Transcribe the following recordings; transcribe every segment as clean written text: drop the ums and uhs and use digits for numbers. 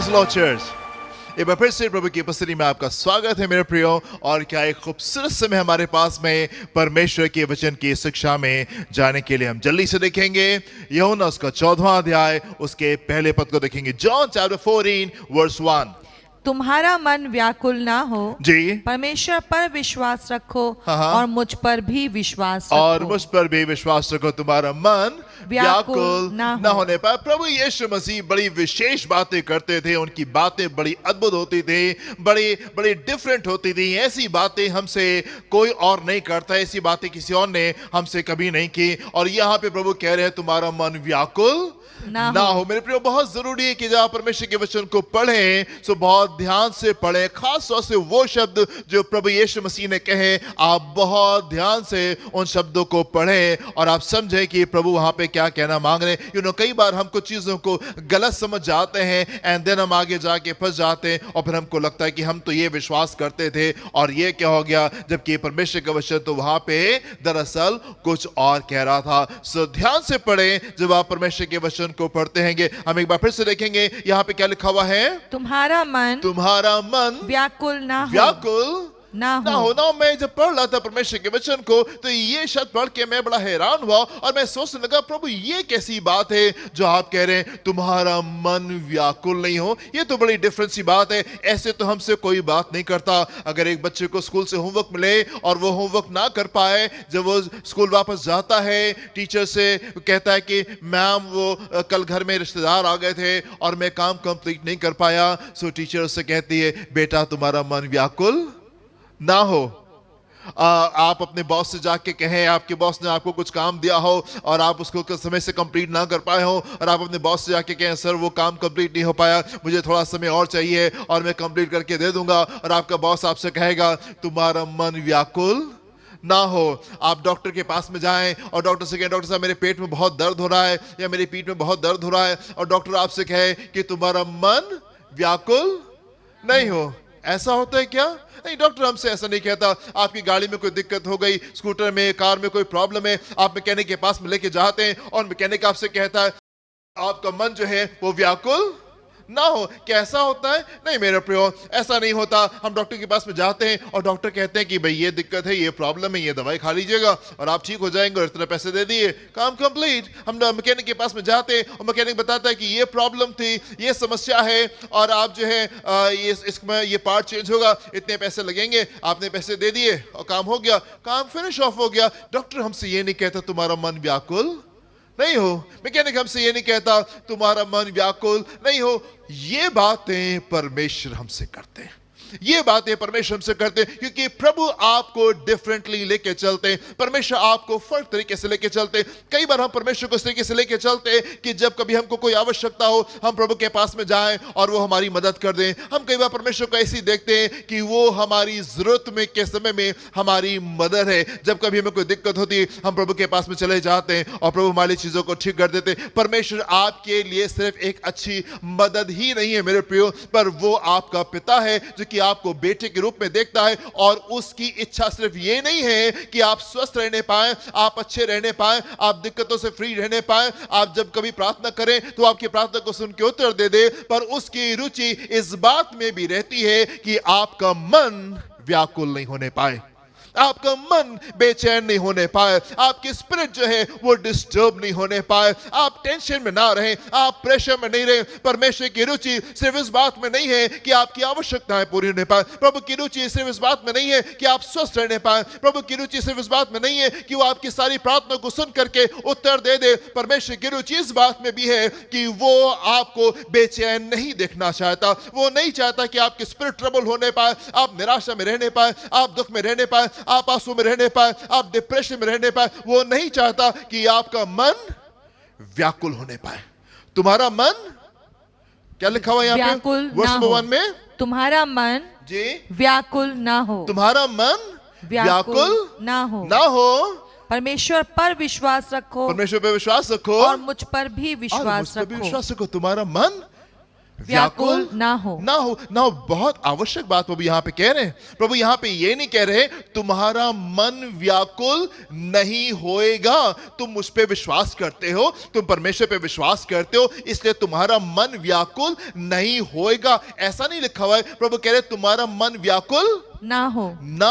Praise Lord church. एक बार फिर से प्रभु की उपस्थिति में आपका स्वागत है मेरे प्रियो। और क्या एक खूबसूरत समय हमारे पास में परमेश्वर के वचन की शिक्षा में जाने के लिए हम जल्दी से देखेंगे यूहन्ना उसका 14वां अध्याय उसके पहले पद को देखेंगे। John chapter 14 verse 1। तुम्हारा मन व्याकुल ना हो, जी, परमेश्वर पर विश्वास रखो हाँ। और मुझ पर भी विश्वास और रखो। मुझ पर भी विश्वास रखो, तुम्हारा मन व्याकुल न होने पाए। प्रभु यीशु मसीह बड़ी विशेष बातें करते थे, उनकी बातें बड़ी अद्भुत होती थी, बड़ी बड़ी डिफरेंट होती थी। ऐसी बातें हमसे कोई और नहीं करता, ऐसी बातें किसी और ने हमसे कभी नहीं की। और यहाँ पे प्रभु कह रहे हैं तुम्हारा मन व्याकुल ना हो। मेरे प्रियो, बहुत जरूरी है कि जब आप परमेश्वर के वचन को पढ़ें तो बहुत ध्यान से पढ़ें। खास तौर से वो शब्द जो प्रभु यीशु मसीह ने कहे, आप बहुत ध्यान से उन शब्दों को पढ़ें और आप समझें कि प्रभु वहां पे क्या कहना मांग रहे हैं। कई बार हम कुछ चीजों को गलत समझ जाते हैं एंड देन हम आगे जाके फंस जाते हैं और फिर हमको लगता है कि हम तो ये विश्वास करते थे और ये क्या हो गया, जबकि परमेश्वर का वचन तो वहां पे दरअसल कुछ और कह रहा था। सो ध्यान से पढ़ें जब आप परमेश्वर के वचन को पढ़ते हैं। हम एक बार फिर से देखेंगे यहाँ पे क्या लिखा हुआ है, तुम्हारा मन व्याकुल ना हो। मैं जब पढ़ रहा था परमेश्वर के वचन को तो ये शब्द पढ़ के मैं बड़ा हैरान हुआ और मैं सोचने लगा प्रभु ये कैसी बात है जो आप कह रहे हैं तुम्हारा मन व्याकुल नहीं हो। ये तो बड़ी डिफरेंट सी बात है, ऐसे तो हमसे कोई बात नहीं करता। अगर एक बच्चे को स्कूल से होमवर्क मिले और वो होमवर्क ना कर पाए, जब वो स्कूल वापस जाता है टीचर से कहता है कि मैम वो कल घर में रिश्तेदार आ गए थे और मैं काम कंप्लीट नहीं कर पाया। सो टीचर उससे कहती है बेटा तुम्हारा मन व्याकुल ना हो। आप अपने बॉस से जाके कहें, आपके बॉस ने आपको कुछ काम दिया हो और आप उसको समय से कंप्लीट ना कर पाए हो और आप अपने बॉस से जाके कहें सर वो काम कंप्लीट नहीं हो पाया, मुझे थोड़ा समय और चाहिए और मैं कंप्लीट करके दे दूंगा, और आपका बॉस आपसे कहेगा तुम्हारा मन व्याकुल ना हो। आप डॉक्टर के पास में जाएं और डॉक्टर से कहें डॉक्टर साहब मेरे पेट में बहुत दर्द हो रहा है या मेरी पीठ में बहुत दर्द हो रहा है, और डॉक्टर आपसे कहे कि तुम्हारा मन व्याकुल नहीं हो। ऐसा होता है क्या? नहीं, डॉक्टर हमसे ऐसा नहीं कहता। आपकी गाड़ी में कोई दिक्कत हो गई, स्कूटर में, कार में कोई प्रॉब्लम है, आप मैकेनिक के पास में लेके जाते हैं और मैकेनिक आपसे कहता है आपका मन जो है वो व्याकुल ना हो। कैसा होता है? नहीं मेरे प्रियो, ऐसा नहीं होता। हम डॉक्टर के पास में जाते हैं और डॉक्टर कहते हैं कि भाई ये दिक्कत है, ये प्रॉब्लम है, ये दवाई खा लीजिएगा और आप ठीक हो जाएंगे और इतने पैसे दे दिए, काम कंप्लीट। हम मैकेनिक के पास में जाते हैं और मैकेनिक बताता है कि ये प्रॉब्लम थी, ये समस्या है और आप जो है इसमें ये पार्ट चेंज होगा, इतने पैसे लगेंगे, आपने पैसे दे दिए और काम हो गया, काम फिनिश ऑफ हो गया। डॉक्टर हमसे ये नहीं कहता तुम्हारा मन व्याकुल नहीं हो। मैकेनिक हमसे ये नहीं कहता तुम्हारा मन व्याकुल नहीं हो। ये बातें परमेश्वर हमसे करते हैं, ये बातें परमेश्वर हमसे करते हैं क्योंकि प्रभु आपको डिफरेंटली लेके चलते हैं। परमेश्वर आपको फर्क तरीके से लेके चलते हैं। कई बार हम परमेश्वर को इस तरीके से लेके चलते हैं कि जब कभी हमको कोई आवश्यकता हो हम प्रभु के पास में जाएं और वो हमारी मदद कर दें। हम कई बार परमेश्वर को ऐसे देखते हैं कि वो हमारी जरूरत में के समय में हमारी मदद है। जब कभी हमें कोई दिक्कत होती है हम प्रभु के पास में चले जाते हैं और प्रभु हमारी चीजों को ठीक कर देते हैं। परमेश्वर आपके लिए सिर्फ एक अच्छी मदद ही नहीं है मेरे प्रियो, पर वो आपका पिता है जो कि आपको बेटे के रूप में देखता है और उसकी इच्छा सिर्फ ये नहीं है कि आप स्वस्थ रहने पाए, आप अच्छे रहने पाए, आप दिक्कतों से फ्री रहने पाए, आप जब कभी प्रार्थना करें तो आपकी प्रार्थना को सुन के उत्तर दे दे, पर उसकी रुचि इस बात में भी रहती है कि आपका मन व्याकुल नहीं होने पाए, आपका मन बेचैन नहीं होने पाए, आपकी स्पिरिट जो है वो डिस्टर्ब नहीं होने पाए, आप टेंशन में ना रहें, आप प्रेशर में नहीं रहें। परमेश्वर की रुचि सिर्फ इस बात में नहीं है कि आपकी आवश्यकताएं पूरी होने पाए। प्रभु की रुचि सिर्फ इस बात में नहीं है कि आप स्वस्थ रहने पाए। प्रभु की रुचि सिर्फ इस बात में नहीं है कि वो आपकी सारी प्रार्थना को सुन करके उत्तर दे दे। परमेश्वर की रुचि इस बात में भी है कि वो आपको बेचैन नहीं देखना चाहता। वो नहीं चाहता कि आपकी स्पिरिट ट्रबल होने पाए, आप निराशा में रहने पाए, आप दुख में रहने पाए, आप आंसू में रहने पाए, आप डिप्रेशन में रहने पाए। वो नहीं चाहता कि आपका मन व्याकुल होने पाए। तुम्हारा मन क्या लिखा हुआ है यहाँ पे वर्ष नंबर 1 में, तुम्हारा मन जी व्याकुल ना हो, तुम्हारा मन व्याकुल ना हो। परमेश्वर पर विश्वास रखो, परमेश्वर पर विश्वास रखो और मुझ पर भी विश्वास रखो। तुम्हारा मन व्याकुल ना हो। ना हो। बहुत आवश्यक बात प्रभु यहाँ पे कह रहे हैं। प्रभु यहाँ पे ये नहीं कह रहे तुम्हारा मन व्याकुल नहीं होएगा। तुम मुझ पे विश्वास करते हो, तुम परमेश्वर पे विश्वास करते हो, इसलिए तुम्हारा मन व्याकुल नहीं होएगा, ऐसा नहीं लिखा हुआ है। प्रभु कह रहे तुम्हारा मन व्याकुल ना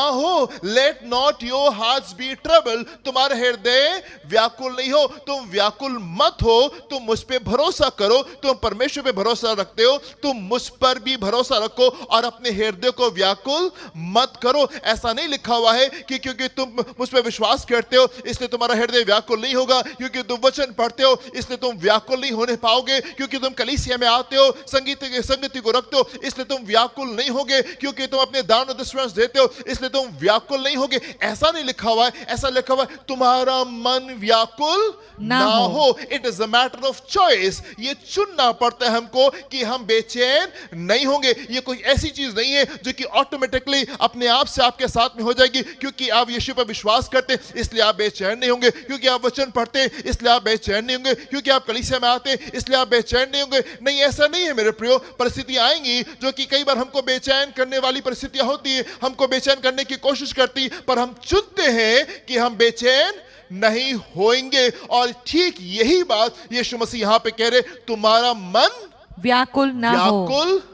हो। Let not your hearts be trouble. तुम्हारा हृदय व्याकुल नहीं हो, तुम व्याकुल मत हो। तुम मुझ पे भरोसा करो, तुम परमेश्वर पे भरोसा रखते हो, तुम मुझ पर भी भरोसा रखो और अपने हृदय को व्याकुल मत करो। ऐसा नहीं लिखा हुआ है कि क्योंकि तुम मुझ पे विश्वास करते हो इसलिए तुम्हारा हृदय व्याकुल नहीं होगा, क्योंकि तुम वचन पढ़ते हो इसलिए तुम व्याकुल नहीं होने पाओगे, क्योंकि तुम कलीसिया में आते हो, संगति को रखते हो इसलिए तुम व्याकुल नहीं होगे, क्योंकि तुम अपने दान और दशमांश देते हो इसलिए तुम व्याकुल नहीं होगे। ऐसा नहीं लिखा हुआ है। ऐसा लिखा हुआ है तुम्हारा मन व्याकुल ना हो। It is a matter of choice. ये चुनना पड़ता है हमको कि हम बेचैन नहीं होंगे। ये कोई ऐसी चीज नहीं है जो कि ऑटोमेटिकली अपने आप से आपके साथ में हो जाएगी, क्योंकि आप यीशु पर विश्वास करते इसलिए आप बेचैन नहीं होंगे, क्योंकि आप वचन पढ़ते इसलिए आप बेचैन नहीं होंगे, क्योंकि आप कलीसिया में आते इसलिए आप बेचैन नहीं होंगे। नहीं, ऐसा नहीं है मेरे प्रियो। परिस्थितियां आएंगी जो कि कई बार हमको बेचैन करने वाली परिस्थितियां होती है, हमको बेचैन करने की कोशिश करती, पर हम चुनते हैं कि हम बेचैन नहीं होएंगे। और ठीक यही बात यीशु मसीह यहां पे कह रहे तुम्हारा मन व्याकुल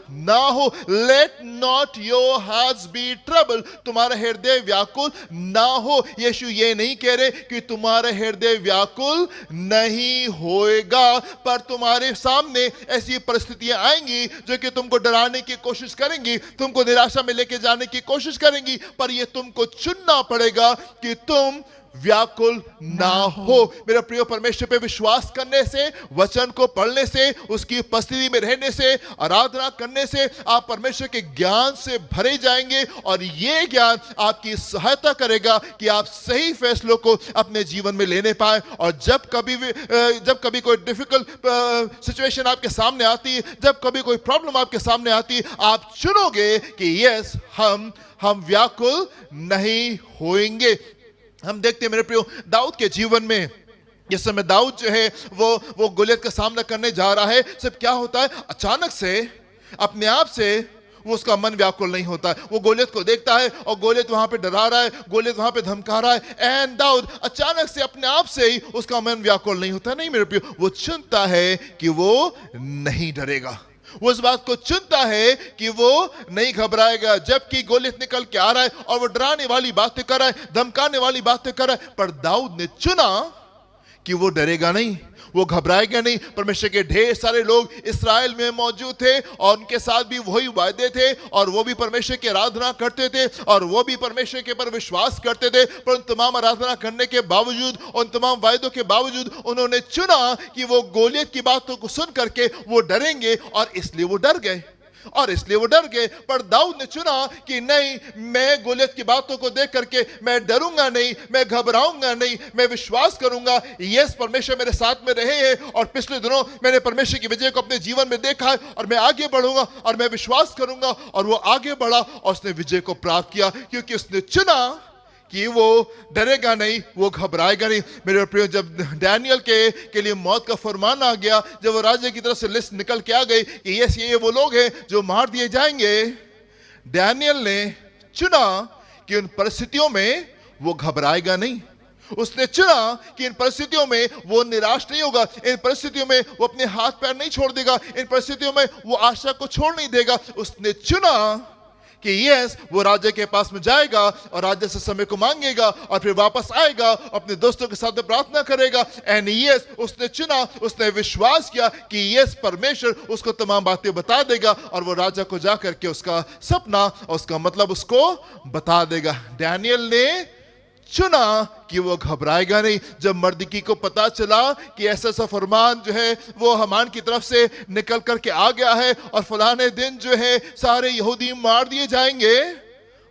ना हो। Let not your hearts be trouble. तुम्हारा हृदय व्याकुल ना हो। यीशु ये नहीं कह रहे कि तुम्हारा हृदय व्याकुल नहीं होएगा, पर तुम्हारे सामने ऐसी परिस्थितियां आएंगी जो कि तुमको डराने की कोशिश करेंगी, तुमको निराशा में लेके जाने की कोशिश करेंगी, पर ये तुमको चुनना पड़ेगा कि तुम व्याकुल ना हो। मेरा प्रिय, परमेश्वर पे विश्वास करने से, वचन को पढ़ने से, उसकी उपस्थिति में रहने से, आराधना करने से आप परमेश्वर के ज्ञान से भरे जाएंगे और ये ज्ञान आपकी सहायता करेगा कि आप सही फैसलों को अपने जीवन में लेने पाए। और जब कभी कोई डिफिकल्ट सिचुएशन आपके सामने आती है, जब कभी कोई प्रॉब्लम आपके सामने आती है, आप चुनोगे कि यस, हम व्याकुल नहीं होएंगे। हम देखते हैं मेरे प्रियो दाऊद के जीवन में, जिस समय दाऊद जो है वो गोलियत का सामना करने जा रहा है, सब क्या होता है, अचानक से अपने आप से वो उसका मन व्याकुल नहीं होता है। वो गोलियत को देखता है और गोलियत वहां पे डरा रहा है, गोलियत वहां पे धमका रहा है, एंड दाऊद अचानक से अपने आप से ही उसका मन व्याकुल नहीं होता। नहीं मेरे प्रियो, वो चुनता है कि वो नहीं डरेगा, वो इस बात को चुनता है कि वो नहीं घबराएगा। जबकि गोलियत निकल के आ रहा है और वो डराने वाली बातें कर रहा है, धमकाने वाली बातें कर रहा है, पर दाऊद ने चुना कि वो डरेगा नहीं, वो घबराएगा नहीं। परमेश्वर के ढेर सारे लोग इस्राएल में मौजूद थे और उनके साथ भी वही वायदे थे और वो भी परमेश्वर की आराधना करते थे और वो भी परमेश्वर के पर विश्वास करते थे, पर उन तमाम आराधना करने के बावजूद, उन तमाम वायदों के बावजूद उन्होंने चुना कि वो गोलियत की बातों को सुन करके वो डरेंगे और इसलिए वो डर गए। पर दाऊद ने चुना कि नहीं, मैं गोलियत की बातों को देख करके मैं डरूंगा नहीं, मैं घबराऊंगा नहीं, मैं विश्वास करूंगा यस, परमेश्वर मेरे साथ में रहे हैं और पिछले दिनों मैंने परमेश्वर की विजय को अपने जीवन में देखा है और मैं आगे बढ़ूंगा और मैं विश्वास करूंगा। और वो आगे बढ़ा और उसने विजय को प्राप्त किया, क्योंकि उसने चुना कि वो डरेगा नहीं, वो घबराएगा नहीं। मेरे प्रिय, जब डैनियल के लिए मौत का फरमान आ गया, जब वो राजा की तरफ से लिस्ट निकल के आ गई कि यस, ये वो लोग हैं जो मार दिए जाएंगे, डैनियल ने चुना कि उन परिस्थितियों में वो घबराएगा नहीं। उसने चुना कि इन परिस्थितियों में वो निराश नहीं होगा, इन परिस्थितियों में वो अपने हाथ पैर नहीं छोड़ देगा, इन परिस्थितियों में वो आशा को छोड़ नहीं देगा। उसने चुना कि यस, वो राजा के पास में जाएगा और राजा से समय को मांगेगा और फिर वापस आएगा, अपने दोस्तों के साथ प्रार्थना करेगा। एंड यस, उसने चुना, उसने विश्वास किया कि यस, परमेश्वर उसको तमाम बातें बता देगा और वो राजा को जाकर के उसका सपना और उसका मतलब उसको बता देगा। डैनियल ने चुना कि वो घबराएगा नहीं। जब मर्दकी को पता चला कि ऐसा फरमान जो है वो हामान की तरफ से निकल करके आ गया है और फलाने दिन जो है सारे यहूदी मार दिए जाएंगे,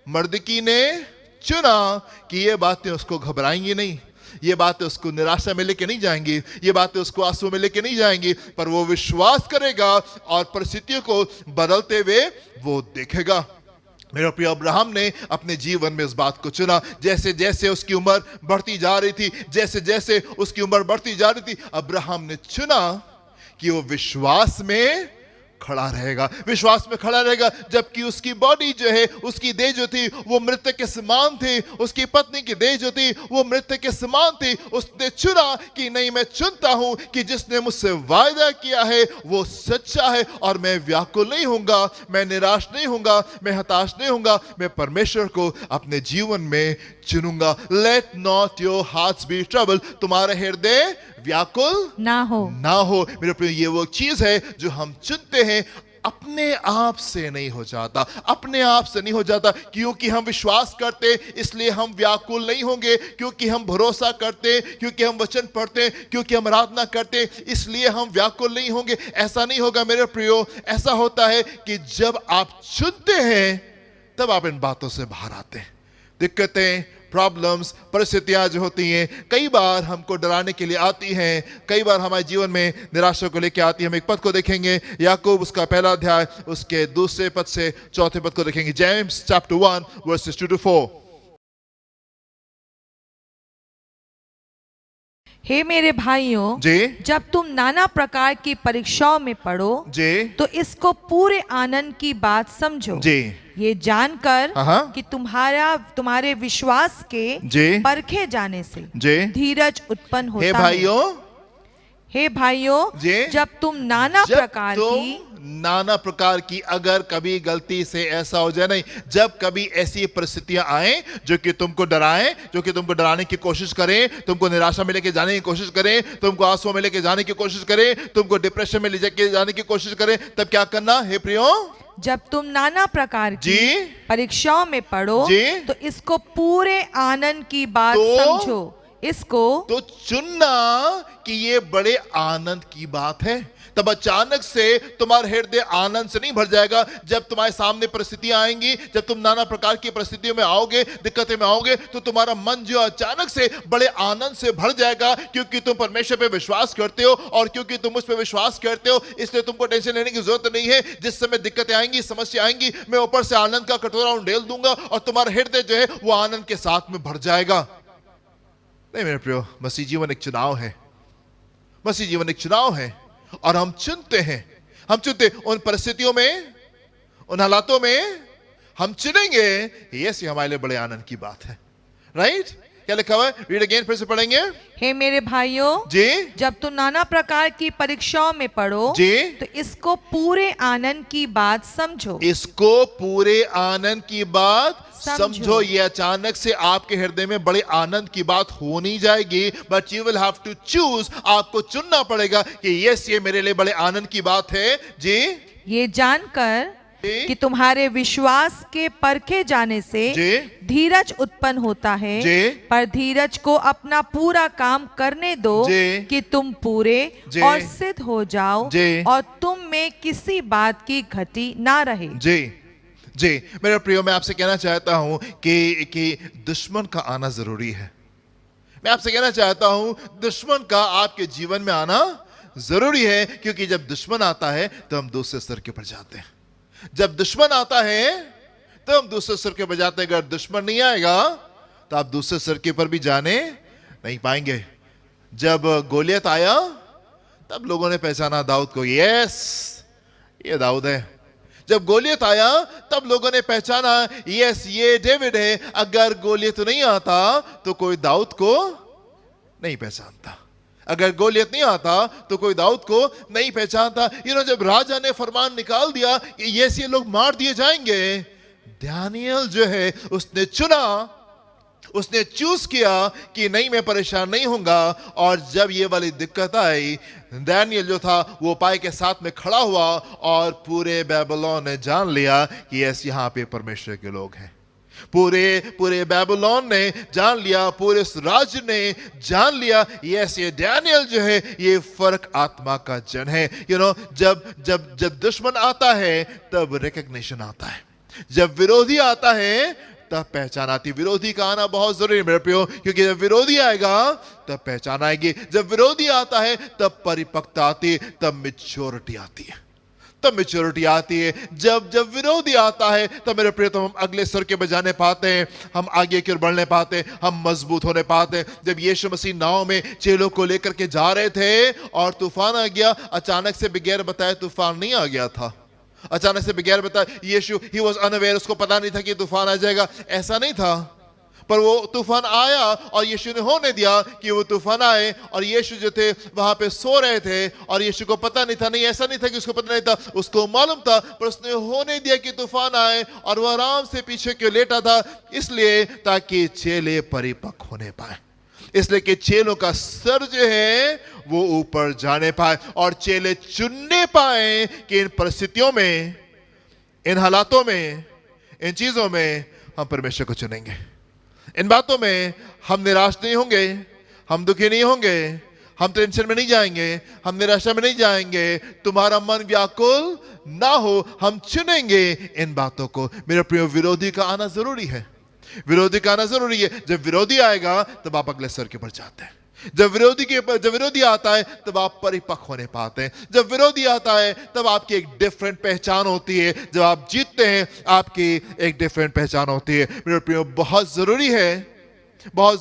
मर्दकी ने चुना कि ये बातें उसको घबराएंगी नहीं, ये बातें उसको निराशा में लेके नहीं जाएंगी, ये बातें उसको आंसू में लेके नहीं जाएंगी, पर वो विश्वास करेगा और परिस्थितियों को बदलते हुए वो देखेगा। मेरे प्रिय, अब्राहम ने अपने जीवन में इस बात को चुना। जैसे जैसे उसकी उम्र बढ़ती जा रही थी, जैसे जैसे उसकी उम्र बढ़ती जा रही थी, अब्राहम ने चुना कि वो विश्वास में खड़ा रहेगा, विश्वास में खड़ा रहेगा। जबकि उसकी बॉडी जो है, उसकी देह जो थी वो मृत्यु के समान थी, उसकी पत्नी की देह जो थी वो मृत्यु के समान थी। उसने चुना कि नहीं, मैं चुनता हूं कि जिसने मुझसे वायदा किया है वो सच्चा है और मैं व्याकुल नहीं होऊंगा, मैं निराश नहीं होऊंगा, मैं हताश नहीं होऊंगा, मैं परमेश्वर को अपने जीवन में चुनूंगा। Let not your hearts be trouble, तुम्हारा हृदय व्याकुल ना हो। मेरे प्रिय, ये वो चीज है जो हम चुनते हैं, अपने आप से नहीं हो जाता, अपने आप से नहीं हो जाता। क्योंकि हम विश्वास करते इसलिए हम व्याकुल नहीं होंगे, क्योंकि हम भरोसा करते, क्योंकि हम वचन पढ़ते, क्योंकि हम आराधना करते, इसलिए हम व्याकुल नहीं होंगे। ऐसा नहीं होगा मेरे प्रियो। ऐसा होता है कि जब आप चुनते हैं तब आप इन बातों से बाहर आते हैं। दिक्कतें, प्रॉब्लम्स, परिस्थितियां जो होती हैं कई बार हमको डराने के लिए आती हैं, कई बार हमारे जीवन में निराशा को लेकर आती है। हम एक पद को देखेंगे, याकूब उसका पहला अध्याय उसके दूसरे पद से चौथे पद को देखेंगे। James chapter 1 versus 2 to 4। हे मेरे भाइयों, जी, जब तुम नाना प्रकार की परीक्षाओं में पड़ो जी, तो इसको पूरे आनंद की बात समझो, जी, ये जानकर हाँ, कि तुम्हारे विश्वास के जी, परखे जाने से जी, धीरज उत्पन्न होता हे है। भाइयों, हे भाइयों, जी, जब तुम नाना जब प्रकार तुम की नाना प्रकार की, अगर कभी गलती से ऐसा हो जाए, नहीं, जब कभी ऐसी परिस्थितियां आए जो कि तुमको डराएं, जो कि तुमको डराने की कोशिश करें, तुमको निराशा में लेके जाने की कोशिश करें, तुमको आंसुओं में लेके जाने की कोशिश करें, तुमको डिप्रेशन में लेके जाने की कोशिश करें, तब क्या करना हे प्रियो? जब तुम नाना प्रकार की जी, परीक्षाओं में पड़ो जी, तो इसको पूरे आनंद की बात तो समझो। इसको तो चुनना कि ये बड़े आनंद की बात है। तब अचानक से तुम्हारा हृदय आनंद से नहीं भर जाएगा। जब तुम्हारे सामने परिस्थितियां आएंगी, जब तुम नाना प्रकार की परिस्थितियों में आओगे, दिक्कतें में आओगे, तो तुम्हारा मन जो अचानक से बड़े आनंद से भर जाएगा, क्योंकि तुम परमेश्वर पे विश्वास करते हो। और क्योंकि तुम उस पे विश्वास करते हो, इसलिए तुमको टेंशन लेने की जरूरत नहीं है। जिस समय दिक्कतें आएंगी, समस्या आएंगी, मैं ऊपर से आनंद का कटोरा उंडेल दूंगा और तुम्हारा हृदय जो है वो आनंद के साथ में भर जाएगा। नहीं मेरे प्रियो, मसीह जीवन एक चुनाव है। मसीह जीवन एक चुनाव है और हम चुनते हैं। हम चुनते उन परिस्थितियों में, उन हालातों में हम चुनेंगे, ये हमारे लिए बड़े आनंद की बात है। राइट? क्या लिखा हुआ है? रीड अगेन, फिर से पढ़ेंगे। हे मेरे भाइयों, जी, जब तुम नाना प्रकार की परीक्षाओं में पड़ो जी, तो इसको पूरे आनंद की बात समझो। इसको पूरे आनंद की बात समझो। समझो। ये अचानक से आपके हृदय में बड़े आनंद की बात हो नहीं जाएगी, but you will have to choose. आपको चुनना पड़ेगा कि यस, ये मेरे लिए बड़े आनंद की बात है। जी, ये जानकर कि तुम्हारे विश्वास के परखे जाने से जी, धीरज उत्पन्न होता है, जी, पर धीरज को अपना पूरा काम करने दो जी, कि तुम पूरे जी, और सिद्ध हो जाओ जी, और तुम में किसी बात की घटी ना रहे। जी, जी। मेरे प्रियो, मैं आपसे कहना चाहता हूं कि दुश्मन का आना जरूरी है। मैं आपसे कहना चाहता हूं दुश्मन का आपके जीवन में आना जरूरी है, क्योंकि जब दुश्मन आता है तो हम दूसरे स्तर के ऊपर जाते हैं। जब दुश्मन आता है तो हम दूसरे स्तर के ऊपर जाते हैं। अगर दुश्मन नहीं आएगा तो आप दूसरे स्तर के ऊपर भी जाने नहीं पाएंगे। जब गोलियत आया तब लोगों ने पहचाना दाऊद को, यस, ये दाऊद है। जब गोलियत आया तब लोगों ने पहचाना, यस, ये डेविड है। अगर गोलियत नहीं आता तो कोई दाऊद को नहीं पहचानता। अगर गोलियत नहीं आता तो कोई दाऊद को नहीं पहचानता। जब राजा ने फरमान निकाल दिया कि ये लोग मार दिए जाएंगे, दानियल जो है उसने चुना, उसने चूज किया कि नहीं, मैं परेशान नहीं होऊंगा। और जब ये वाली दिक्कत आई, दानियल जो था वो उपाय के साथ में खड़ा हुआ और पूरे बेबीलोन ने जान लिया कि यस, यहाँ पे परमेश्वर के लोग हैं। पूरे बेबीलोन ने जान लिया, पूरे राज्य ने जान लिया, यस, ये दानियल जो है ये फर्क आत्मा का जन है। जब दुश्मन आता है तब रिकग्निशन आता है। जब विरोधी आता है तब पहचान आती। विरोधी का आना बहुत जरूरी है मेरे प्रियो, क्योंकि जब विरोधी आएगा तब पहचान आएगी। जब विरोधी आता है तब परिपक्वता आती है, तब मैच्योरिटी आती है, तब मैच्योरिटी आती है। जब जब विरोधी आता है तब मेरे प्रिय, तो हम अगले स्तर के बजाने पाते हैं, हम आगे की ओर बढ़ने पाते हैं, हम मजबूत होने पाते हैं। जब यीशु मसीह नाव में चेलों को लेकर के जा रहे थे और तूफान आ गया, अचानक से बगैर बताए तूफान नहीं आ गया था। अचानक से बगैर बताए यीशु, ही वाज अनअवेयर, उसको पता नहीं था कि तूफान आ जाएगा, ऐसा नहीं था। पर वो तूफान आया और यीशु ने होने दिया कि वो तूफान आए, और यीशु जो थे वहां पे सो रहे थे और यीशु को पता नहीं था। नहीं, ऐसा नहीं था कि उसको पता नहीं था, उसको मालूम था, पर उसने होने दिया कि तूफान आए और वो आराम से पीछे क्यों लेटा था, इसलिए ताकि चेले परिपक्व होने पाए, इसलिए कि चेलों का सर जो है वो ऊपर जाने पाए और चेले चुनने पाए कि इन परिस्थितियों में, इन हालातों में, इन चीजों में हम परमेश्वर को चुनेंगे। इन बातों में हम निराश नहीं होंगे, हम दुखी नहीं होंगे, हम टेंशन में नहीं जाएंगे, हम निराशा में नहीं जाएंगे, तुम्हारा मन व्याकुल ना हो, हम चुनेंगे इन बातों को। मेरे प्रिय, विरोधी का आना जरूरी है, विरोधी का आना जरूरी है। जब विरोधी आएगा तब आप अगले स्तर के ऊपर जाते हैं। जब विरोधी आता है तब आप परिपक्व होने पाते हैं। जब विरोधी आता है तब आपकी एक डिफरेंट पहचान होती है। जब आप जीतते हैं आपकी एक डिफरेंट पहचान होती है। मेरे प्रियो, बहुत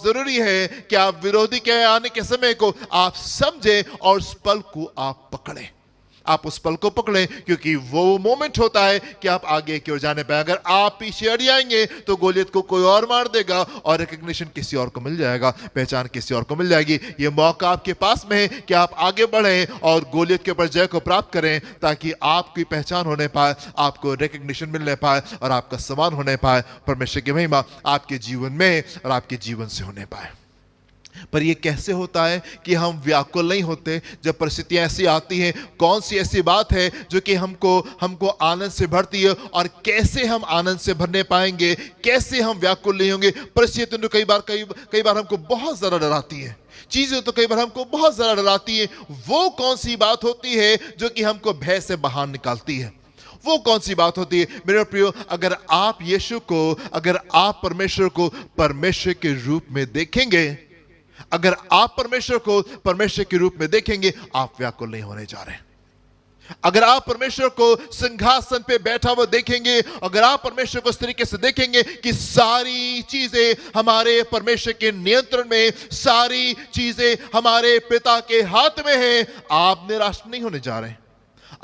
जरूरी है कि आप विरोधी के आने के समय को आप समझें और उस पल को आप पकड़ें। आप उस पल को पकड़ें, क्योंकि वो मोमेंट होता है कि आप आगे की ओर जाने पाए। अगर आप पीछे हट जाएंगे तो गोलियत को कोई और मार देगा और रिकग्निशन किसी और को मिल जाएगा, पहचान किसी और को मिल जाएगी। ये मौका आपके पास में है कि आप आगे बढ़ें और गोलियत के ऊपर जय को प्राप्त करें, ताकि आपकी पहचान होने पाए, आपको रिकग्निशन मिलने पाए और आपका सम्मान होने पाए। परमेश्वर की महिमा आपके जीवन में और आपके जीवन से होने पाए। पर यह कैसे होता है कि हम व्याकुल नहीं होते जब परिस्थितियां ऐसी आती हैं? कौन सी ऐसी बात है जो कि हमको आनंद से भरती है, और कैसे हम आनंद से भरने पाएंगे? कैसे हम व्याकुल नहीं होंगे? परिस्थितियां तो कई बार हमको बहुत ज्यादा डराती है, चीजें तो कई बार हमको बहुत ज्यादा डराती है। वो कौन सी बात होती है जो कि हमको भय से बाहर निकालती है? वो कौन सी बात होती है? मेरे प्रियो, अगर आप यीशु को, अगर आप परमेश्वर को परमेश्वर के रूप में देखेंगे, अगर आप परमेश्वर को परमेश्वर के रूप में देखेंगे, आप व्याकुल नहीं होने जा रहे। अगर आप परमेश्वर को सिंहासन पे बैठा हुआ देखेंगे, अगर आप परमेश्वर को इस तरीके से देखेंगे कि सारी चीजें हमारे परमेश्वर के नियंत्रण में, सारी चीजें हमारे पिता के हाथ में है, आप निराश नहीं होने जा रहे,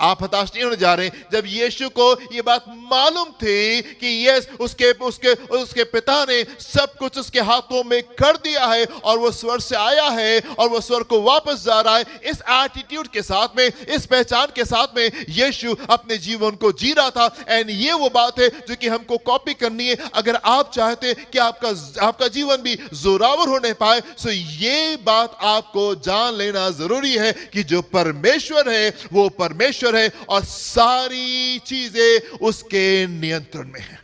आप हताश नहीं होने जा रहे। जब यीशु को यह बात मालूम थी कि यस, उसके पिता ने सब कुछ उसके हाथों में कर दिया है और वो स्वर्ग से आया है और वो स्वर्ग को वापस जा रहा है, इस एटीट्यूड के साथ में, इस पहचान के साथ में यीशु अपने जीवन को जी रहा था। एंड ये वो बात है जो कि हमको कॉपी करनी है। अगर आप चाहते कि आपका जीवन भी जोरावर होने पाए, तो ये बात आपको जान लेना जरूरी है कि जो परमेश्वर है वो परमेश्वर है और सारी चीजें उसके नियंत्रण में है,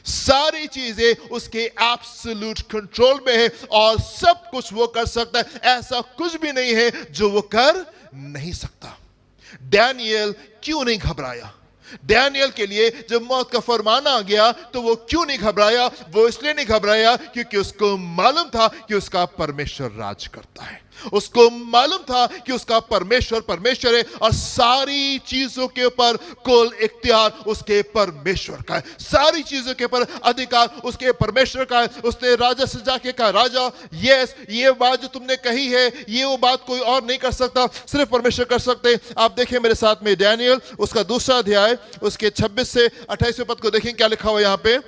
सारी चीजें उसके एब्सोल्यूट कंट्रोल में है और सब कुछ वो कर सकता है। ऐसा कुछ भी नहीं है जो वो कर नहीं सकता। डैनियल क्यों नहीं घबराया? डैनियल के लिए जब मौत का फरमान आ गया तो वो क्यों नहीं घबराया? वो इसलिए नहीं घबराया क्योंकि उसको मालूम था कि उसका परमेश्वर राज करता है। उसको मालूम था कि उसका परमेश्वर है और सारी चीजों के ऊपर कुल इख्तियार उसके परमेश्वर का है, सारी चीजों के ऊपर अधिकार उसके परमेश्वर का है। उसने राजा से जाके कहा, राजा यस, ये बात जो तुमने कही है, ये वो बात कोई और नहीं कर सकता, सिर्फ परमेश्वर कर सकते। आप देखें मेरे साथ में डैनियल उसका दूसरा अध्याय, उसके 26 से 28वें पद को देखें, क्या लिखा हुआ यहां पे।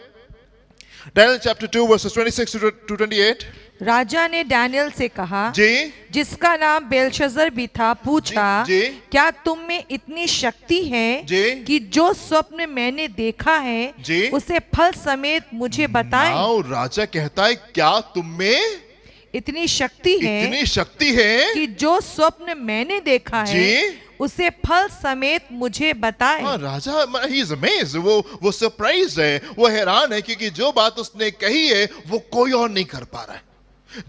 Daniel chapter 2 versus 26 to 28। राजा ने डैनियल से कहा, जी, जिसका नाम बेलशस्सर भी था, पूछा, जी, क्या तुम में इतनी शक्ति है जी, कि जो स्वप्न मैंने देखा है जी, उसे फल समेत मुझे बताएं? राजा कहता है, क्या तुम में इतनी शक्ति है कि जो स्वप्न मैंने देखा है उसे फल समेत मुझे बताए। राजा ही इज अमेज्ड, वो सरप्राइज है, वो हैरान है, क्योंकि जो बात उसने कही है वो कोई और नहीं कर पा रहा है।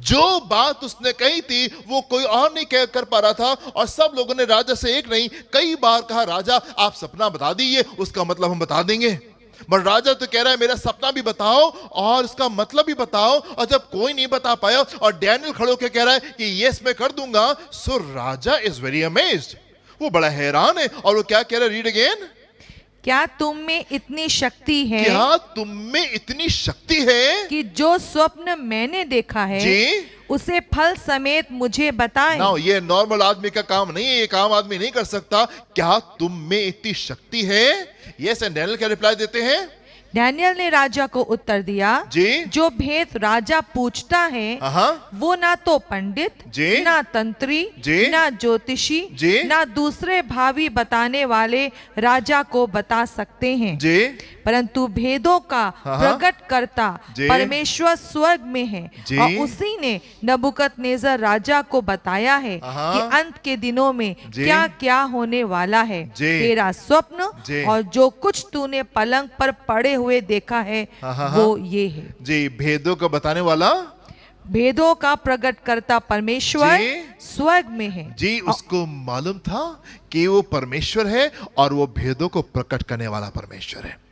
जो बात उसने कही थी वो कोई और नहीं कर पा रहा था। और सब लोगों ने राजा से एक नहीं कई बार कहा, राजा आप सपना बता दीजिए, उसका मतलब हम बता देंगे। पर राजा तो कह रहा है, मेरा सपना भी बताओ और इसका मतलब भी बताओ। और जब कोई नहीं बता पाया और डैनियल खड़े होकर कह रहा है कि यस मैं कर दूंगा, सो राजा इज वेरी अमेज्ड, वो बड़ा हैरान है। और वो क्या कह रहा है, रीड अगेन। क्या तुम में इतनी शक्ति है क्या तुम में इतनी शक्ति है कि जो स्वप्न मैंने देखा है जी उसे फल समेत मुझे बताएं। ना ये नॉर्मल आदमी का काम नहीं है, ये काम आदमी नहीं कर सकता। क्या तुम में इतनी शक्ति है? यस एंड डैनियल क्या रिप्लाई देते हैं? डैनियल ने राजा को उत्तर दिया, जी जो भेद राजा पूछता है हाँ वो ना तो पंडित, जी ना तंत्री, जी ना ज्योतिषी, जी ना दूसरे भावी बताने वाले राजा को बता सकते हैं, जी परंतु भेदों का हाँ। प्रकट करता जी। परमेश्वर स्वर्ग में है जी। और उसी ने नबूकदनेस्सर राजा को बताया है हाँ। कि अंत के दिनों में जी। क्या क्या होने वाला है। जी। तेरा स्वप्न जी। और जो कुछ तूने पलंग पर पड़े हुए देखा है हाँ। वो ये है। जी भेदों को बताने वाला भेदों का प्रकट करता परमेश्वर जी। स्वर्ग में है। जी उसको मालूम था कि वो परमेश्वर है और वो भेदों को प्रकट करने वाला परमेश्वर है।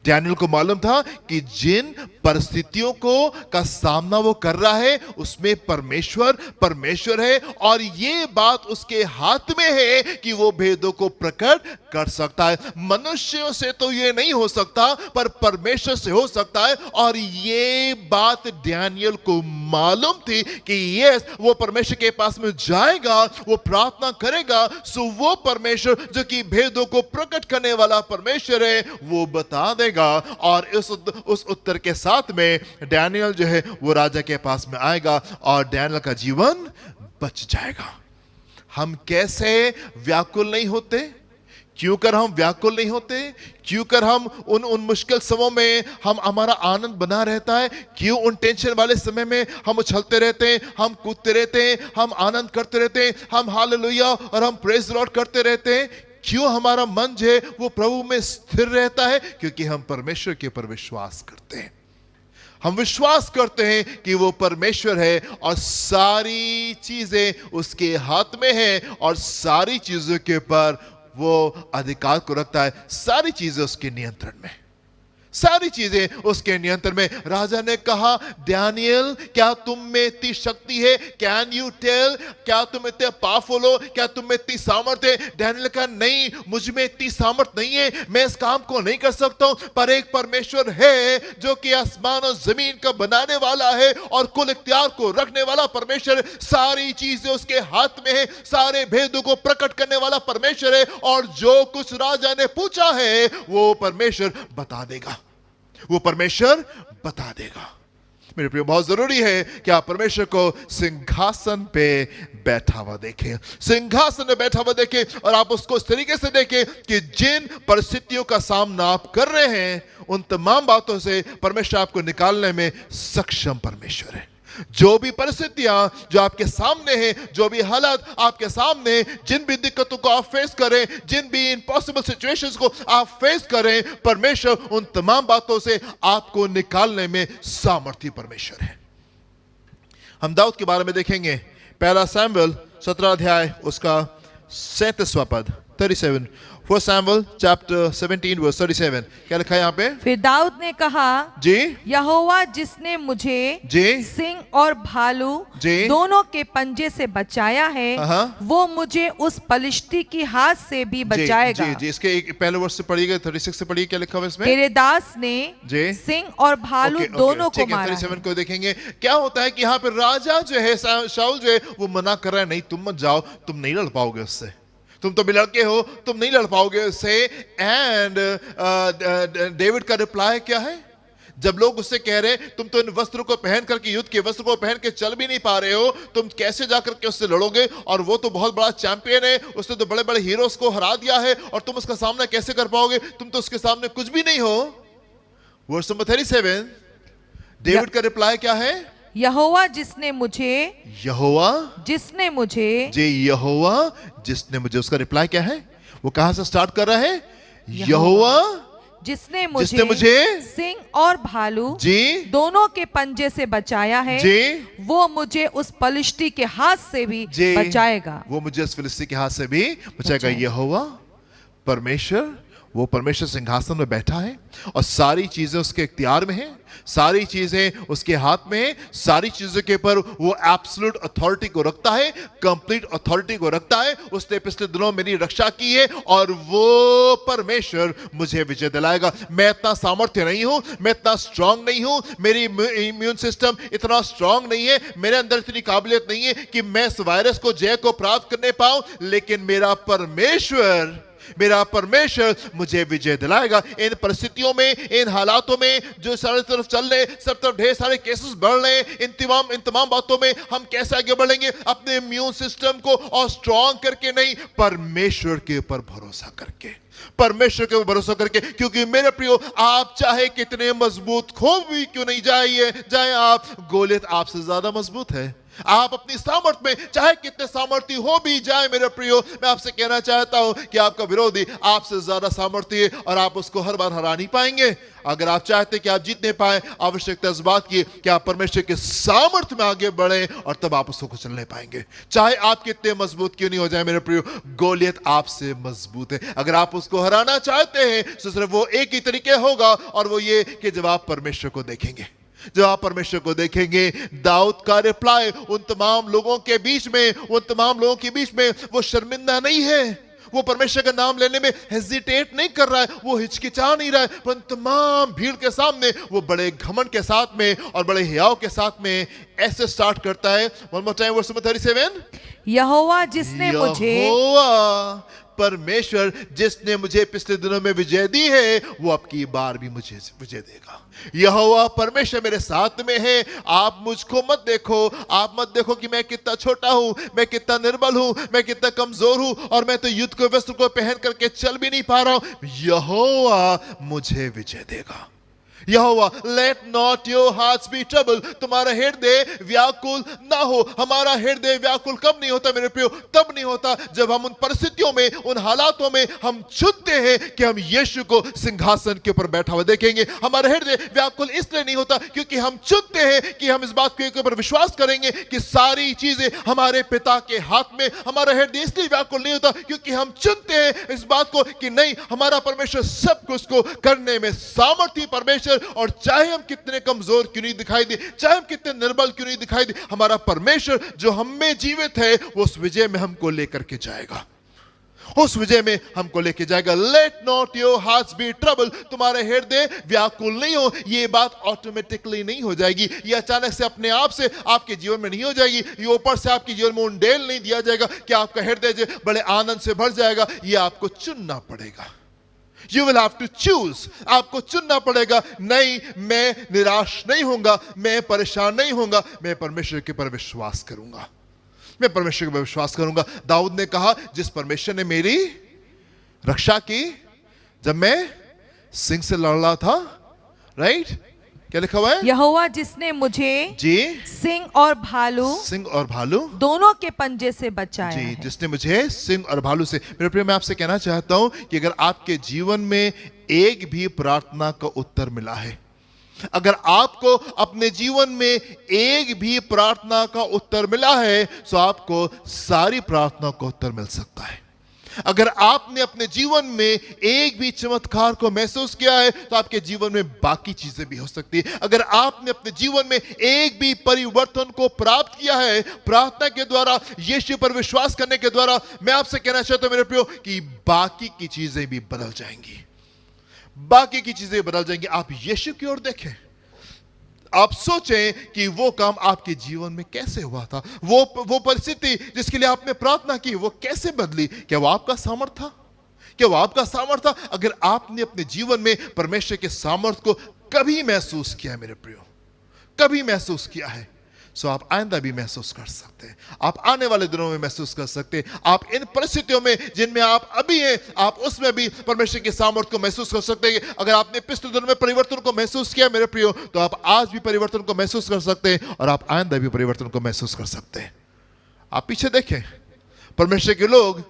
डैनियल को मालूम था कि जिन परिस्थितियों को का सामना वो कर रहा है उसमें परमेश्वर है और ये बात उसके हाथ में है कि वो भेदों को प्रकट कर सकता है। मनुष्यों से तो ये नहीं हो सकता पर परमेश्वर से हो सकता है और ये बात डैनियल को मालूम थी कि यस वो परमेश्वर के पास में जाएगा, वो प्रार्थना करेगा, सो वो परमेश्वर जो कि भेदों को प्रकट करने वाला परमेश्वर है वो बता देगा और उस उत्तर के साथ में डैनियल जो है वो राजा के पास में आएगा और डैनियल का जीवन बच जाएगा। हम कैसे व्याकुल नहीं होते? क्यों कर हम व्याकुल नहीं होते? क्यों कर हम उन मुश्किल समयों में हम हमारा आनंद बना रहता है? क्यों उन टेंशन वाले समय में हम उछलते रहते हैं, हम कूदते रहते हैं, हम आनंद करते रहते हैं, हम हालेलुया और हम प्रेज लॉर्ड करते रहते हैं? क्यों हमारा मन जो है वो प्रभु में स्थिर रहता है? क्योंकि हम परमेश्वर के ऊपर विश्वास करते हैं। हम विश्वास करते हैं कि वो परमेश्वर है और सारी चीजें उसके हाथ में है और सारी चीजों के ऊपर वो अधिकार को रखता है। सारी चीजें उसके नियंत्रण में, सारी चीजें उसके नियंत्रण में। राजा ने कहा, डैनियल क्या तुम में इतनी शक्ति है? Can you tell? क्या तुम इतने पावरफुल हो? क्या तुम में इतनी सामर्थ्य है? डैनियल कहा, नहीं, मुझ में इतनी सामर्थ्य नहीं है, मैं इस काम को नहीं कर सकता हूं, पर एक परमेश्वर है जो कि आसमान और जमीन का बनाने वाला है और कुल इख्तियार को रखने वाला परमेश्वर। सारी चीजें उसके हाथ में है, सारे भेदों को प्रकट करने वाला परमेश्वर है और जो कुछ राजा ने पूछा है वो परमेश्वर बता देगा, वो परमेश्वर बता देगा। मेरे प्रिय, बहुत जरूरी है कि आप परमेश्वर को सिंहासन पे बैठा हुआ देखें, सिंहासन में बैठा हुआ देखें और आप उसको इस तरीके से देखें कि जिन परिस्थितियों का सामना आप कर रहे हैं उन तमाम बातों से परमेश्वर आपको निकालने में सक्षम परमेश्वर है। जो भी परिस्थितियां जो आपके सामने हैं, जो भी हालात आपके सामने, जिन भी दिक्कतों को आप फेस करें, जिन भी इम्पॉसिबल सिचुएशंस को आप फेस करें, परमेश्वर उन तमाम बातों से आपको निकालने में सामर्थ्य परमेश्वर है। हम दाऊद के बारे में देखेंगे, पहला शमूएल 17 अध्याय उसका 37वां पद 37। First Samuel chapter 17 verse 37। क्या लिखा है यहाँ पे? फिर दाऊद ने कहा, जी यहोवा जिसने मुझे जी सिंह और भालू जी दोनों के पंजे से बचाया है हाँ। वो मुझे उस पलिश्ती की हाथ से भी बचाएगा। जी जी इसके एक पहले वर्ष से पढ़िएगा, 36 से पढ़िए, क्या लिखा हुआ इसमें? तेरे दास ने जी सिंह और भालू दोनों को मारा है। 37 को देखेंगे। क्या होता है कि यहाँ पे राजा जो है, शाऊल जो है वो मना कर रहा है, नहीं तुम मत जाओ, तुम नहीं लड़ पाओगे उससे, तुम तो भी लड़के हो, तुम नहीं लड़ पाओगे उससे। एंड डेविड का रिप्लाई क्या है? जब लोग उससे कह रहे तुम तो इन वस्त्रों को पहन करके, युद्ध के वस्त्र को पहन के चल भी नहीं पा रहे हो, तुम कैसे जाकर के उससे लड़ोगे? और वो तो बहुत बड़ा चैंपियन है, उसने तो बड़े बड़े हीरोज को हरा दिया है और तुम उसका सामना कैसे कर पाओगे? तुम तो उसके सामने कुछ भी नहीं हो। वर्स नंबर 37 डेविड का रिप्लाई क्या है? यहोवा जिसने मुझे उसका रिप्लाई क्या है? वो कहां से स्टार्ट कर रहा है? यहोवा जिसने मुझे सिंह और भालू जी दोनों के पंजे से बचाया है जी वो मुझे उस पलिश्ती के हाथ से भी बचाएगा। वो मुझे उस फिलिस्ती के हाथ से भी बचाएगा। यहोवा परमेश्वर वो परमेश्वर सिंहासन में बैठा है और सारी चीजें उसके इख्तियार में हैं, सारी चीजें उसके हाथ में हैं, सारी चीजों के ऊपर वो एब्सोल्यूट अथॉरिटी को रखता है, कंप्लीट अथॉरिटी को रखता है। उसने पिछले दिनों मेरी रक्षा की है और वो परमेश्वर मुझे विजय दिलाएगा। मैं इतना सामर्थ्य नहीं हूं, मैं इतना स्ट्रांग नहीं हूं, मेरी इम्यून सिस्टम इतना स्ट्रांग नहीं है, मेरे अंदर इतनी काबिलियत नहीं है कि मैं इस वायरस को जय को प्राप्त करने पाऊं, लेकिन मेरा परमेश्वर मुझे विजय दिलाएगा। इन परिस्थितियों में, इन हालातों में जो सारे तरफ चल रहे, सब तरफ ढेर सारे केसेस बढ़ रहे हैं, इन तमाम बातों में हम कैसे आगे बढ़ेंगे? अपने इम्यून सिस्टम को और स्ट्रांग करके नहीं, परमेश्वर के ऊपर भरोसा करके, परमेश्वर के ऊपर भरोसा करके। क्योंकि मेरे प्रियो, आप चाहे कितने मजबूत खो भी क्यों नहीं जाए आप, गोलियत आपसे ज्यादा मजबूत है। आप अपनी सामर्थ में चाहे कितने सामर्थ्य हो भी जाए मेरे प्रियो, मैं आपसे कहना चाहता हूं कि आपका विरोधी आपसे ज्यादा सामर्थ्य है और आप उसको हर बार हरा नहीं पाएंगे। अगर आप चाहते कि आप जीतने पाए, आवश्यकता इस बात की कि आप परमेश्वर के सामर्थ्य में आगे बढ़े और तब आप उसको कुचलने पाएंगे। चाहे आप कितने मजबूत क्यों नहीं हो जाए मेरे प्रियो, गोलियत आपसे मजबूत है। अगर आप उसको हराना चाहते हैं तो सिर्फ वो एक ही तरीके होगा, और वो ये कि जब आप परमेश्वर को देखेंगे, जब आप परमेश्वर को देखेंगे। दाऊद का रिप्लाई उन तमाम लोगों के बीच में, वो शर्मिंदा नहीं है, वो परमेश्वर का नाम लेने में हेजिटेट नहीं कर रहा है, वो हिचकिचा नहीं रहा है, पर तमाम भीड़ के सामने वो बड़े घमंड के साथ में और बड़े हियाव के साथ में ऐसे स्टार्ट करता है। One more time, verse number 37। यहोवा जिसने मुझे, परमेश्वर जिसने मुझे पिछले दिनों में विजय दी है, वो अब की बार भी मुझे विजय देगा। यहोवा परमेश्वर मेरे साथ में है। आप मुझको मत देखो, आप मत देखो कि मैं कितना छोटा हूं, मैं कितना निर्बल हूं, मैं कितना कमजोर हूं और मैं तो युद्ध के वस्त्र को पहन करके चल भी नहीं पा रहा हूं। यहोवा मुझे विजय देगा। यहोवा, let not your hearts be trouble, तुम्हारा हृदय व्याकुल ना हो। हमारा हृदय व्याकुल कब नहीं होता मेरे प्रियो? तब नहीं होता जब हम उन परिस्थितियों में, उन हालातों में हम चुनते हैं कि हम यीशु को सिंहासन के ऊपर बैठा हुआ देखेंगे। हमारा हृदय व्याकुल इसलिए नहीं होता क्योंकि हम चुनते हैं कि हम इस बात के ऊपर विश्वास करेंगे कि सारी चीजें हमारे पिता के हाथ में। हमारा हृदय इसलिए व्याकुल नहीं होता क्योंकि हम चुनते हैं इस बात को कि नहीं, हमारा परमेश्वर सब कुछ को करने में सामर्थ्य परमेश्वर, और चाहे हम कितने कमजोर क्यों नहीं दिखाई दे, चाहे हम कितने निर्बल क्यों नहीं दिखाई दे, हमारा परमेश्वर जो हम में जीवित है वो उस विजय में हमको लेकर के जाएगा, उस विजय में हमको लेके जाएगा। Let not your hearts be trouble, तुम्हारे हृदय व्याकुल नहीं हो। ये बात ऑटोमेटिकली नहीं हो जाएगी, ये अचानक से अपने आप से आपके जीवन में नहीं हो जाएगी, ये ऊपर से आपके जीवन में उंडेल नहीं दिया जाएगा कि आपका हृदय बड़े आनंद से भर जाएगा। ये आपको चुनना पड़ेगा। You will have to choose, आपको चुनना पड़ेगा। नहीं, मैं निराश नहीं होऊंगा, मैं परेशान नहीं होऊंगा, मैं परमेश्वर के पर विश्वास करूंगा, मैं परमेश्वर के पर विश्वास करूंगा। दाऊद ने कहा, जिस परमेश्वर ने मेरी रक्षा की जब मैं सिंह से लड़ रहा था, राइट? क्या लिखा हुआ है? यहोवा जिसने मुझे जी सिंह और भालू दोनों के पंजे से बचाया जी है। जिसने मुझे सिंह और भालू से। मेरे प्रिय, मैं आपसे कहना चाहता हूं कि अगर आपके जीवन में एक भी प्रार्थना का उत्तर मिला है, अगर आपको अपने जीवन में एक भी प्रार्थना का उत्तर मिला है, तो आपको सारी प्रार्थना का उत्तर मिल सकता है। अगर आपने अपने जीवन में एक भी चमत्कार को महसूस किया है, तो आपके जीवन में बाकी चीजें भी हो सकती है। अगर आपने अपने जीवन में एक भी परिवर्तन को प्राप्त किया है प्रार्थना के द्वारा, यीशु पर विश्वास करने के द्वारा, मैं आपसे कहना चाहता हूं मेरे प्रियो कि बाकी की चीजें भी बदल जाएंगी, बाकी की चीजें बदल जाएंगी। आप यीशु की ओर देखें, आप सोचें कि वो काम आपके जीवन में कैसे हुआ था, वो परिस्थिति जिसके लिए आपने प्रार्थना की वो कैसे बदली। क्या वो आपका सामर्थ था? क्या वो आपका सामर्थ था? अगर आपने अपने जीवन में परमेश्वर के सामर्थ को कभी महसूस किया मेरे प्रियो, कभी महसूस किया है, सो आप आइंदा भी महसूस कर सकते हैं, आप आने वाले दिनों में महसूस कर सकते हैं। आप इन परिस्थितियों में जिनमें आप अभी हैं, आप उसमें भी परमेश्वर के सामर्थ्य को महसूस कर सकते हैं। अगर आपने पिछले दिनों में परिवर्तन को महसूस किया मेरे प्रियो, तो आप आज भी परिवर्तन को महसूस कर सकते हैं और आप आइंदा भी परिवर्तन को महसूस कर सकते हैं। आप पीछे देखें, परमेश्वर के लोग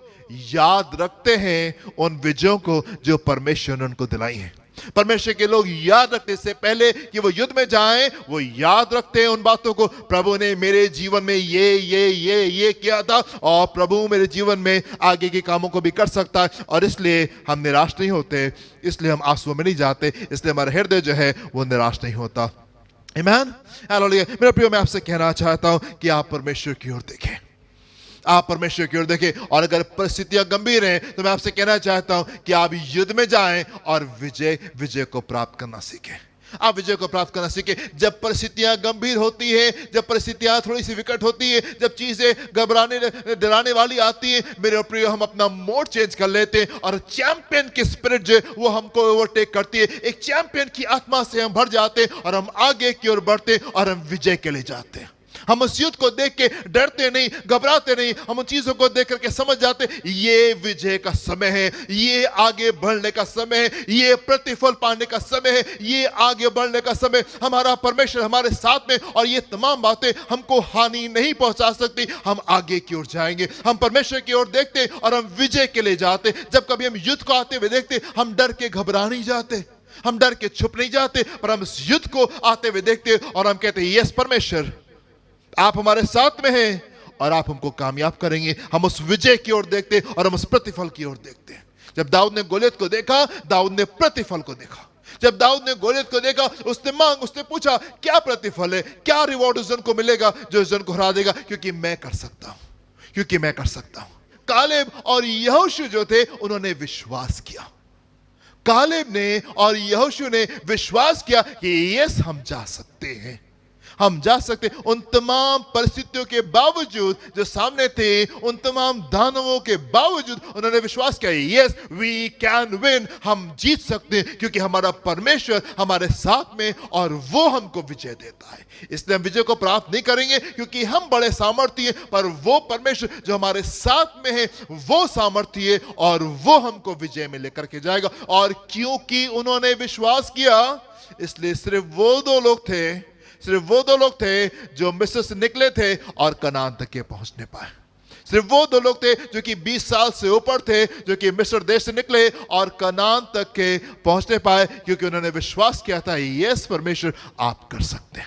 याद रखते हैं उन विजयों को जो परमेश्वर ने उनको दिलाई है। परमेश्वर के लोग याद रखते से पहले कि वो युद्ध में जाएं, वो याद रखते हैं उन बातों को, प्रभु ने मेरे जीवन में ये किया था और प्रभु मेरे जीवन में आगे के कामों को भी कर सकता है, और इसलिए हम निराश नहीं होते, इसलिए हम आंसुओं में नहीं जाते, इसलिए हमारा हृदय जो है वो निराश नहीं होता। आमीन, हालेलुया। मेरे प्रियो, मैं आपसे कहना चाहता हूं कि आप परमेश्वर की ओर देखें, आप परमेश्वर की ओर देखें, और अगर परिस्थितियां गंभीर हैं तो मैं आपसे कहना चाहता हूं कि आप युद्ध में जाएं और विजय को प्राप्त करना सीखें। आप विजय को प्राप्त करना सीखें। जब परिस्थितियां गंभीर होती है, जब परिस्थितियां थोड़ी सी विकट होती है, जब चीजें घबराने डराने वाली आती है, मेरे प्रिय, हम अपना मोड चेंज कर लेते हैं और चैंपियन की स्पिरिट जो वो हमको ओवरटेक करती है। एक चैंपियन की आत्मा से हम भर जाते हैं और हम आगे की ओर बढ़ते हैं और हम विजय के लिए जाते हैं। हम उस युद्ध को देख के डरते नहीं, घबराते नहीं, हम उन चीजों को देख करके समझ जाते ये विजय का समय है, ये आगे बढ़ने का समय है, ये प्रतिफल पाने का समय है, ये आगे बढ़ने का समय। हमारा परमेश्वर हमारे साथ में, और ये तमाम बातें हमको हानि नहीं पहुंचा सकती। हम आगे की ओर जाएंगे, हम परमेश्वर की ओर देखते और हम विजय के लिए जाते। जब कभी हम युद्ध को आते हुए देखते, हम डर के घबरा नहीं जाते, हम डर के छुप नहीं जाते, पर हम इस युद्ध को आते हुए देखते और हम कहते यस परमेश्वर, आप हमारे साथ में हैं और आप हमको कामयाब करेंगे। हम उस विजय की ओर देखते और हम उस प्रतिफल की ओर देखते। जब दाऊद ने गोलियत को देखा, दाऊद ने प्रतिफल को देखा। जब दाऊद ने गोलियत को देखा, उसने पूछा क्या प्रतिफल है, क्या रिवॉर्ड उस जन को मिलेगा जो इस जन को हरा देगा, क्योंकि मैं कर सकता हूं, क्योंकि मैं कर सकता हूं। कालेब और यहोशू जो थे, उन्होंने विश्वास किया। कालेब ने और यहोशू ने विश्वास किया कि यस, हम जा सकते हैं, हम जा सकते। उन तमाम परिस्थितियों के बावजूद जो सामने थे, उन तमाम दानवों के बावजूद उन्होंने विश्वास किया यस वी कैन विन, हम जीत सकते हैं, क्योंकि हमारा परमेश्वर हमारे साथ में और वो हमको विजय देता है। इसलिए हम विजय को प्राप्त नहीं करेंगे क्योंकि हम बड़े सामर्थी हैं, पर वो परमेश्वर जो हमारे साथ में है वो सामर्थी है और वो हमको विजय में लेकर के जाएगा। और क्योंकि उन्होंने विश्वास किया, इसलिए सिर्फ वो दो लोग थे जो मिस्र से निकले थे और कनान तक के पहुंचने पाए। सिर्फ वो दो लोग थे जो कि 20 साल से ऊपर थे, जो कि मिस्र देश से निकले और कनान तक के पहुंचने पाए, क्योंकि उन्होंने विश्वास किया था यस परमेश्वर, आप कर सकते हैं,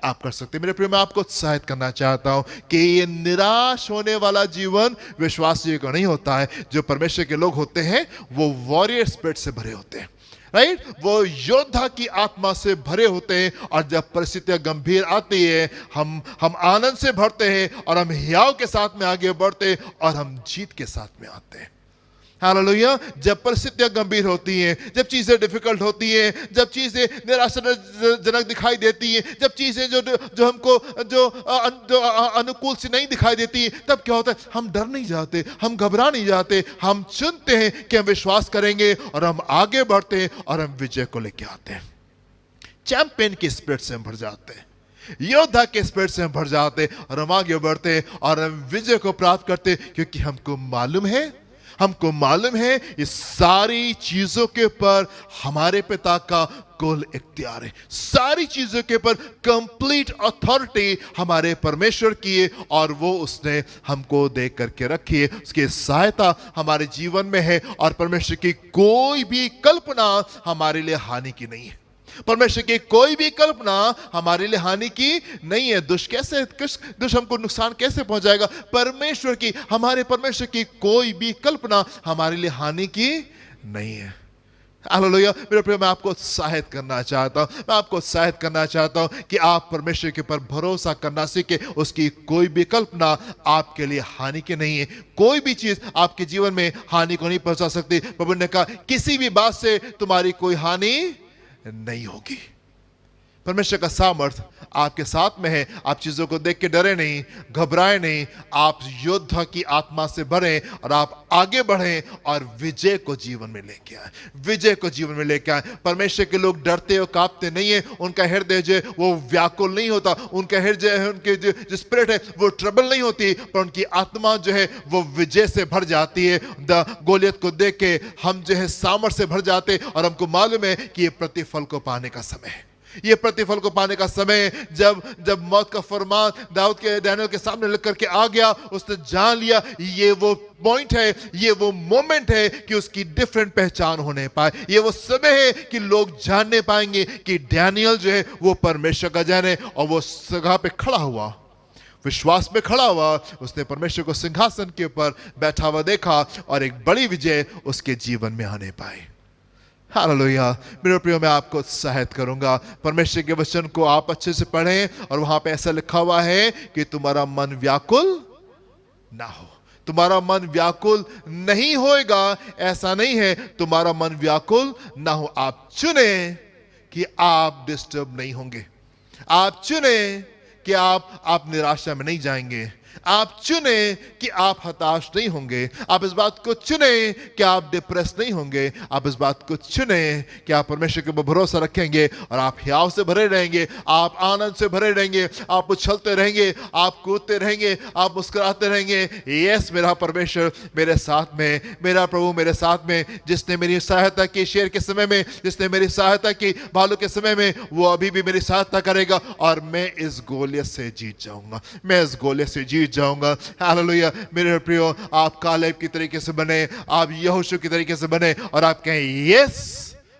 आप कर सकते हैं। मेरे प्रिय, मैं आपको उत्साहित करना चाहता हूं कि ये निराश होने वाला जीवन विश्वासियों का नहीं होता है। जो परमेश्वर के लोग होते हैं वो वॉरियर स्पिरिट से भरे होते हैं, राइट, वो योद्धा की आत्मा से भरे होते हैं। और जब परिस्थितियां गंभीर आती है, हम आनंद से भरते हैं और हम हियाव के साथ में आगे बढ़ते हैं और हम जीत के साथ में आते हैं। हालेलुया। जब परिस्थितियां गंभीर होती हैं, जब चीजें डिफिकल्ट होती हैं, जब चीजें निराशाजनक दिखाई देती हैं, जब चीजें जो हमको जो अनुकूल सी नहीं दिखाई देती, तब क्या होता है, हम डर नहीं जाते, हम घबरा नहीं जाते, हम चुनते हैं कि हम विश्वास करेंगे और हम आगे बढ़ते हैं और हम विजय को लेके आते हैं। चैंपियन की स्पिरिट से हम भर जाते हैं, योद्धा के स्पिरिट से हम भर जाते हैं और हम आगे बढ़ते हैं और हम विजय को प्राप्त करते हैं, क्योंकि हमको मालूम है इस सारी चीजों के ऊपर हमारे पिता का कुल इख्तियार है। सारी चीजों के ऊपर कंप्लीट अथॉरिटी हमारे परमेश्वर की है और वो उसने हमको दे करके रखी है। उसकी सहायता हमारे जीवन में है और परमेश्वर की कोई भी कल्पना हमारे लिए हानि की नहीं है। परमेश्वर की कोई भी कल्पना हमारे लिए हानि की नहीं है। दुष्ट हमको नुकसान कैसे पहुंचाएगा? हमारे परमेश्वर की कोई भी कल्पना हमारे लिए हानि की नहीं है। हालेलुया। मेरे प्रिय, मैं आपको उत्साहित करना चाहता हूं कि आप परमेश्वर के ऊपर भरोसा करना सीखे। उसकी कोई भी कल्पना आपके लिए हानि की नहीं है। कोई भी चीज आपके जीवन में हानि को नहीं पहुंचा सकती। प्रभु ने कहा किसी भी बात से तुम्हारी कोई हानि नहीं होगी। परमेश्वर का सामर्थ आपके साथ में है। आप चीजों को देख के डरे नहीं, घबराए नहीं, आप योद्धा की आत्मा से भरें और आप आगे बढ़ें और विजय को जीवन में लेके आए। परमेश्वर के लोग डरते और कांपते नहीं है। उनका हृदय जो वो व्याकुल नहीं होता, उनका हृदय है, उनके जो स्पिरिट है वो ट्रबल नहीं होती, पर उनकी आत्मा जो है वो विजय से भर जाती है। गोलियत को देख के हम जो है सामर्थ से भर जाते और हमको मालूम है कि ये प्रतिफल को पाने का समय है। ये प्रतिफल को पाने का समय जब जब मौत का फरमान दानियल के सामने लिख करके आ गया, उसने जान लिया ये वो पॉइंट है, ये वो मोमेंट है कि उसकी डिफरेंट पहचान होने पाए। ये वो समय है कि लोग जानने पाएंगे कि दानियल जो है वो परमेश्वर का जन है। और वो जगह पे खड़ा हुआ, विश्वास में खड़ा हुआ, उसने परमेश्वर को सिंहासन के ऊपर बैठा हुआ देखा और एक बड़ी विजय उसके जीवन में आने पाई। हालेलुया। मेरे प्रियो, मैं आपको उत्साहित करूंगा, परमेश्वर के वचन को आप अच्छे से पढ़ें। और वहां पे ऐसा लिखा हुआ है कि तुम्हारा मन व्याकुल ना हो। तुम्हारा मन व्याकुल नहीं होएगा, ऐसा नहीं है तुम्हारा मन व्याकुल ना हो। आप चुने कि आप डिस्टर्ब नहीं होंगे। आप चुने कि आप निराशा में नहीं जाएंगे। आप चुने कि आप हताश नहीं होंगे। आप इस बात को चुने कि आप डिप्रेस नहीं होंगे। आप इस बात को चुने कि आप परमेश्वर के ऊपर भरोसा रखेंगे और आप हियाव से भरे रहेंगे, आप आनंद से भरे रहेंगे, आप उछलते रहेंगे, आप कूदते रहेंगे, आप मुस्कुराते रहेंगे। यस, मेरा परमेश्वर मेरे साथ में, मेरा प्रभु मेरे साथ में, जिसने मेरी सहायता की शेर के समय में, जिसने मेरी सहायता की भालू के समय में, वो अभी भी मेरी सहायता करेगा। और मैं इस गोलियत से जीत जाऊंगा, मैं इस गोलियत से जीत जाऊंगा। हालेलुया। मेरे प्रियो, आप कालेब की तरीके से बने, आप यहोशू की तरीके से बने और आप कहें यस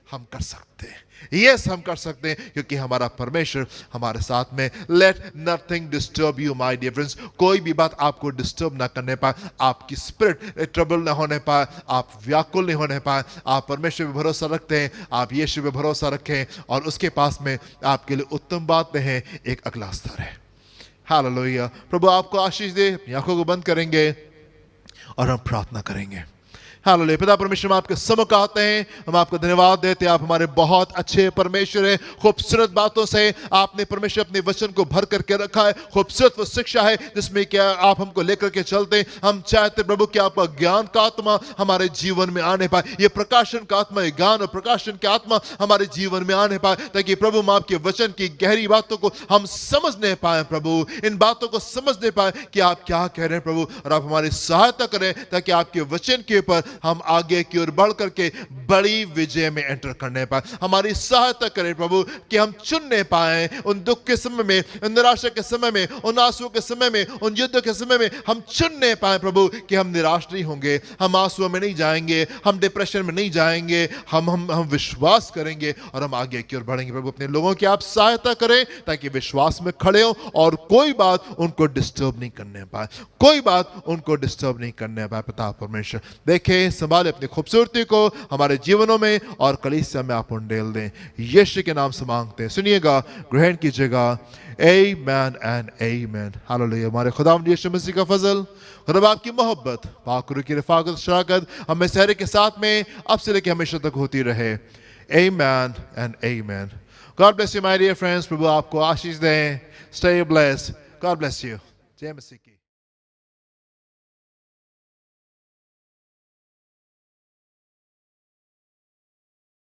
हम कर सकते हैं, यस हम कर सकते हैं, क्योंकि हमारा परमेश्वर हमारे साथ में। Let nothing disturb you my dear friends. कोई भी बात आपको डिस्टर्ब ना करने पाए, आपकी स्पिरिट ट्रबल ना होने पाए, आप व्याकुल नहीं होने पाए। आप परमेश्वर पे भरोसा रखते हैं, आप यीशु पे भरोसा रखें और उसके पास में आपके लिए उत्तम बात में है एक अगला स्तर है। हालेलुया। प्रभु आपको आशीष दे। अपनी आंखों को बंद करेंगे और हम प्रार्थना करेंगे। हालेलुया। पिता परमेश्वर, हम आपके सम्मुख आते हैं, हम आपको धन्यवाद देते हैं। आप हमारे बहुत अच्छे परमेश्वर हैं। खूबसूरत बातों से आपने परमेश्वर अपने वचन को भर करके रखा है। खूबसूरत वो शिक्षा है जिसमें क्या आप हमको लेकर के चलते हैं। हम चाहते प्रभु कि आपका ज्ञान का आत्मा हमारे जीवन में आने पाए, ये प्रकाशन का आत्मा, ये ज्ञान और प्रकाशन की आत्मा हमारे जीवन में आने पाए, ताकि प्रभु हम आपके वचन की गहरी बातों को हम समझने पाए। प्रभु इन बातों को समझने पाए कि आप क्या कह रहे हैं प्रभु, और आप हमारी सहायता करें ताकि आपके वचन के ऊपर हम आगे की ओर बढ़ करके बड़ी विजय में एंटर करने पाए। हमारी सहायता करें प्रभु कि हम चुनने पाए उन दुख के समय में, उन निराशा के समय में, उन आंसुओं के समय में, उन युद्ध के समय में हम चुनने पाए प्रभु कि हम निराश नहीं होंगे, हम आंसुओं में नहीं जाएंगे, हम डिप्रेशन में नहीं जाएंगे, हम विश्वास करेंगे और हम आगे की ओर बढ़ेंगे। प्रभु अपने लोगों की आप सहायता करें ताकि विश्वास में खड़े हो और कोई बात उनको डिस्टर्ब नहीं करने पाए, कोई बात उनको डिस्टर्ब नहीं करने पाए। पिता परमेश्वर देखे, संभाले अपनी खूबसूरती को हमारे जीवनों में और कलीसिया में आप उंडेल दें। यीशु के नाम से मांगते हैं, सुनिएगा, ग्रहण कीजिएगा। आमेन एंड आमेन। हालेलुया। हमारे खुदावंद यीशु मसीह का फजल, खुदा बाप की मोहब्बत, पाक रूह की रफ़ाकत शराकत हमें सहरे के साथ में अब से लेकर हमेशा तक होती रहे। Amen and amen. God bless you my dear friends. प्रभु आपको आशीष दें। Stay blessed. God bless you. जय मसीह की।